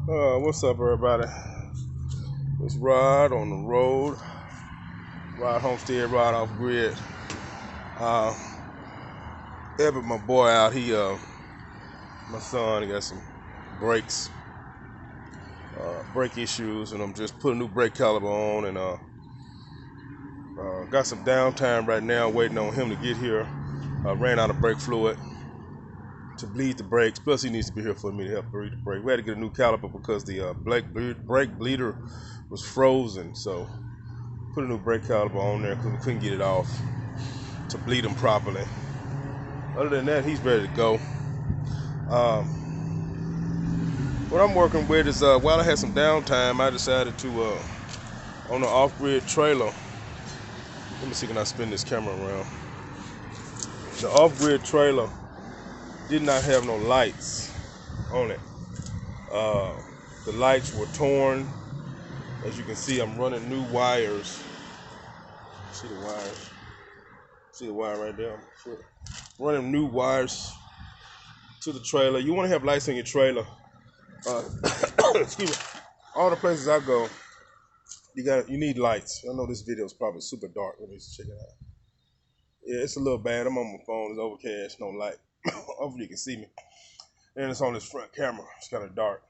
What's up, everybody? It's Rod on the road. Rod Homestead, Rod Off Grid. Uh, Evan, my boy out, my son, he got some brakes, brake issues, and I'm just putting a new brake caliper on, and got some downtime right now, waiting on him to get here. Ran out of brake fluid to bleed the brakes. Plus, he needs to be here for me to help bleed the brake. We had to get a new caliper because the brake bleeder was frozen, so put a new brake caliper on there because we couldn't get it off to bleed them properly. Other than that, he's ready to go. What I'm working with is while I had some downtime, I decided to on the off-grid trailer. Let me see, can I spin this camera around? The off-grid trailer did not have no lights on it. The lights were torn. As you can see, I'm running new wires. See the wires? See the wire right there? Running new wires to the trailer. You want to have lights on your trailer. Excuse me. All the places I go, you need lights. I know this video is probably super dark. Let me just check it out. Yeah, it's a little bad. I'm on my phone. It's overcast, no light. Hopefully you can see me. And it's on this front camera. It's kind of dark.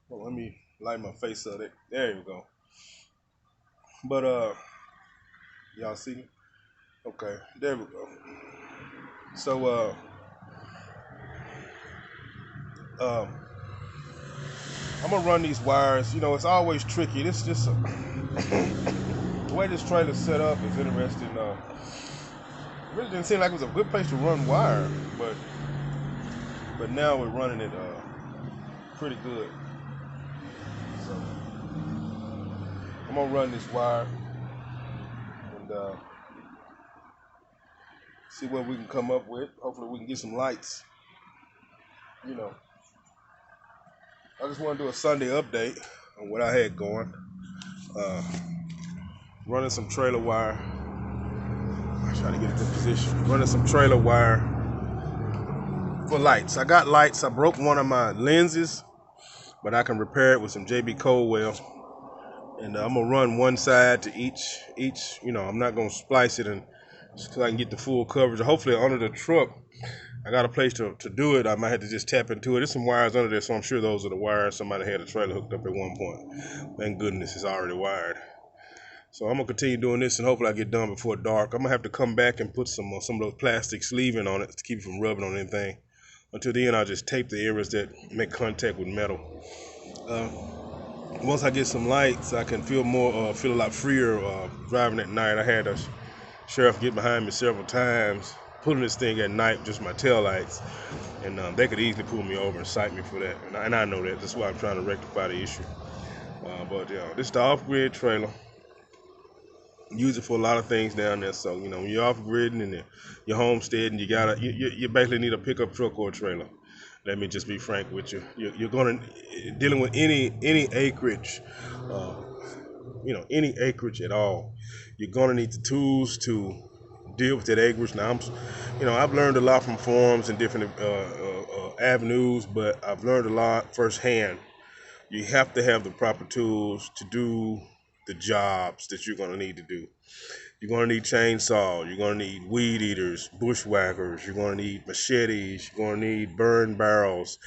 Well, let me light my face up. There you go. But y'all see me? Okay, there we go. So I'm gonna run these wires. You know, it's always tricky. This just the way this trailer's set up is interesting. It really didn't seem like it was a good place to run wire, but now we're running it pretty good. So I'm gonna run this wire and see what we can come up with. Hopefully we can get some lights. You know, I just want to do a Sunday update on what I had going. Running some trailer wire. I'm trying to get a good position. Running some trailer wire for lights. I got lights. I broke one of my lenses, but I can repair it with some JB Coldwell. And I'm gonna run one side to each. You know, I'm not gonna splice it and so I can get the full coverage. Hopefully under the truck, I got a place to do it. I might have to just tap into it. There's some wires under there, so I'm sure those are the wires somebody had a trailer hooked up at one point. Thank goodness it's already wired. So I'm gonna continue doing this, and hopefully I get done before dark. I'm gonna have to come back and put some of those plastic sleeving on it to keep it from rubbing on anything. Until then, I'll just tape the areas that make contact with metal. Once I get some lights, I can feel a lot freer driving at night. I had a sheriff get behind me several times, pulling this thing at night, just my tail lights, and they could easily pull me over and cite me for that. And I know that. That's why I'm trying to rectify the issue. But this is the off-grid trailer. Use it for a lot of things down there. So you know, when you're off-gridding and you're homesteading, you basically need a pickup truck or a trailer. Let me just be frank with you. You're going to dealing with any acreage, any acreage at all. You're going to need the tools to deal with that acreage. Now, I've learned a lot from forums and different avenues, but I've learned a lot firsthand. You have to have the proper tools to do the jobs that you're going to need to do. You're going to need chainsaw, you're going to need weed eaters, bushwhackers, you're going to need machetes, you're going to need burn barrels,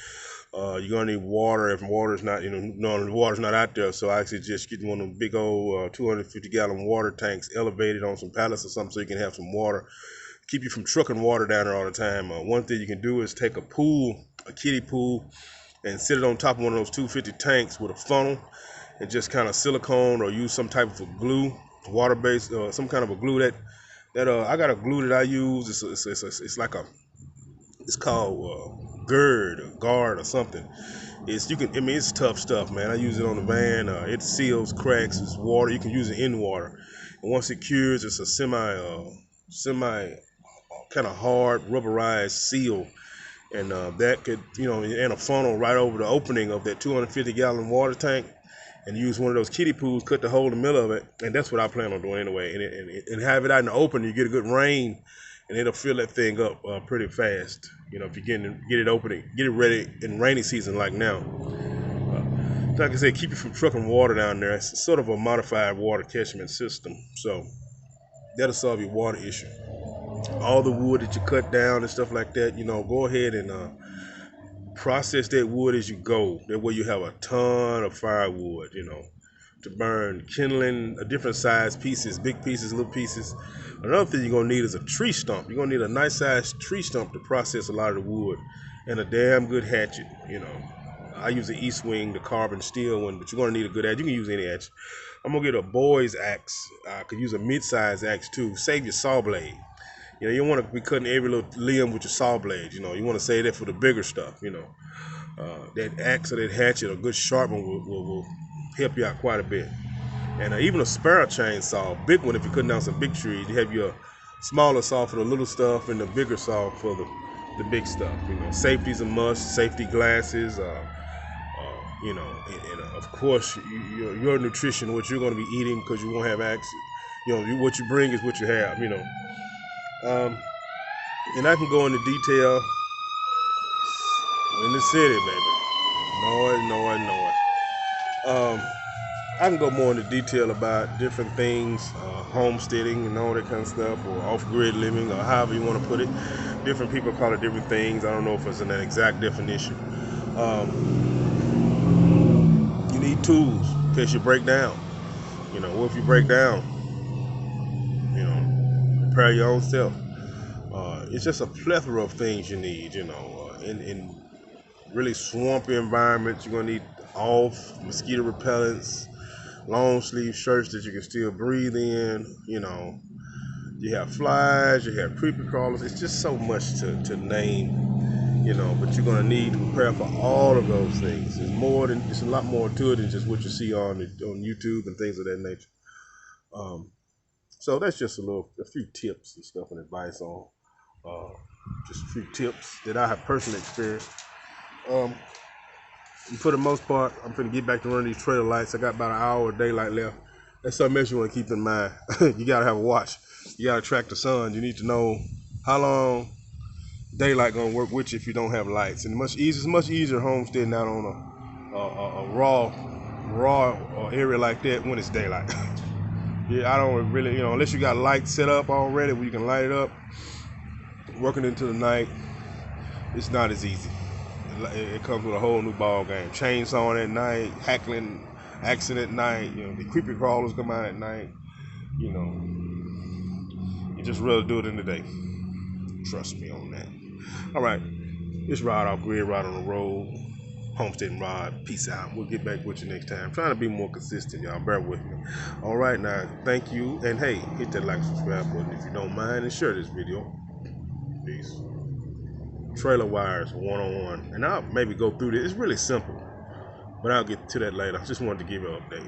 you're going to need water if water's not, the water's not out there. So I suggest getting one of them big old 250-gallon water tanks elevated on some pallets or something so you can have some water. Keep you from trucking water down there all the time. One thing you can do is take a kiddie pool, and sit it on top of one of those 250 tanks with a funnel and just kind of silicone or use some type of a glue, water-based, some kind of a glue that I got a glue that I use. It's called GERD or guard or something. It's tough stuff, man. I use it on the van. It seals cracks. It's water. You can use it in water. And once it cures, it's a semi kind of hard rubberized seal. And that could, and a funnel right over the opening of that 250-gallon water tank, and use one of those kiddie pools, cut the hole in the middle of it, and that's what I plan on doing anyway. And have it out in the open, you get a good rain, and it'll fill that thing up pretty fast. If you get it ready in rainy season like now. like I said, keep you from trucking water down there. It's sort of a modified water catchment system, so that'll solve your water issue. All the wood that you cut down and stuff like that, go ahead and process that wood as you go. That way you have a ton of firewood, to burn, kindling, different size pieces, big pieces, little pieces. Another thing you're gonna need is a tree stump. You're gonna need a nice sized tree stump to process a lot of the wood, and a damn good hatchet. I use the East Wing, the carbon steel one, but you're gonna need a good hatchet. You can use any hatchet. I'm gonna get a boy's axe. I could use a mid-size axe too. Save your saw blade. You don't want to be cutting every little limb with your saw blade. You want to save that for the bigger stuff. That axe or that hatchet, a good sharp one will help you out quite a bit. And even a sparrow chainsaw, big one if you're cutting down some big trees. You have your smaller saw for the little stuff and the bigger saw for the big stuff. Safety's a must. Safety glasses. And of course your nutrition, what you're going to be eating, because you won't have access. What you bring is what you have. And I can go into detail in the city, baby. Know it. I can go more into detail about different things, homesteading and all that kind of stuff, or off-grid living, or however you want to put it. Different people call it different things. I don't know if it's an exact definition. You need tools in case you break down. What if you break down? Prepare your own self. It's just a plethora of things you need. In really swampy environments, you're gonna need mosquito repellents, long sleeve shirts that you can still breathe in. You have flies, you have creepy crawlers. It's just so much to name. But you're gonna need to prepare for all of those things. It's a lot more to it than just what you see on YouTube and things of that nature. So that's just a few tips and stuff and advice on just a few tips that I have personally experienced. And for the most part, I'm finna get back to running these trailer lights. I got about an hour of daylight left. That's something else you want to keep in mind. You gotta have a watch. You gotta track the sun. You need to know how long daylight gonna work with you if you don't have lights. And it's much easier homesteading out on a raw area like that when it's daylight. Yeah, I don't really, unless you got lights set up already where you can light it up, working into the night, it's not as easy. It comes with a whole new ball game. Chainsawing at night, hackling, axing at night. The creepy crawlers come out at night. You just rather do it in the day. Trust me on that. All right, it's Rod Off Grid, Rod on the Road, Homestead and Rod. Peace out. We'll get back with you next time. I'm trying to be more consistent, y'all. Bear with me. All right, now, thank you. And hey, hit that like, subscribe button if you don't mind, and share this video. Peace. Trailer wires, one-on-one. And I'll maybe go through this. It's really simple, but I'll get to that later. I just wanted to give you an update.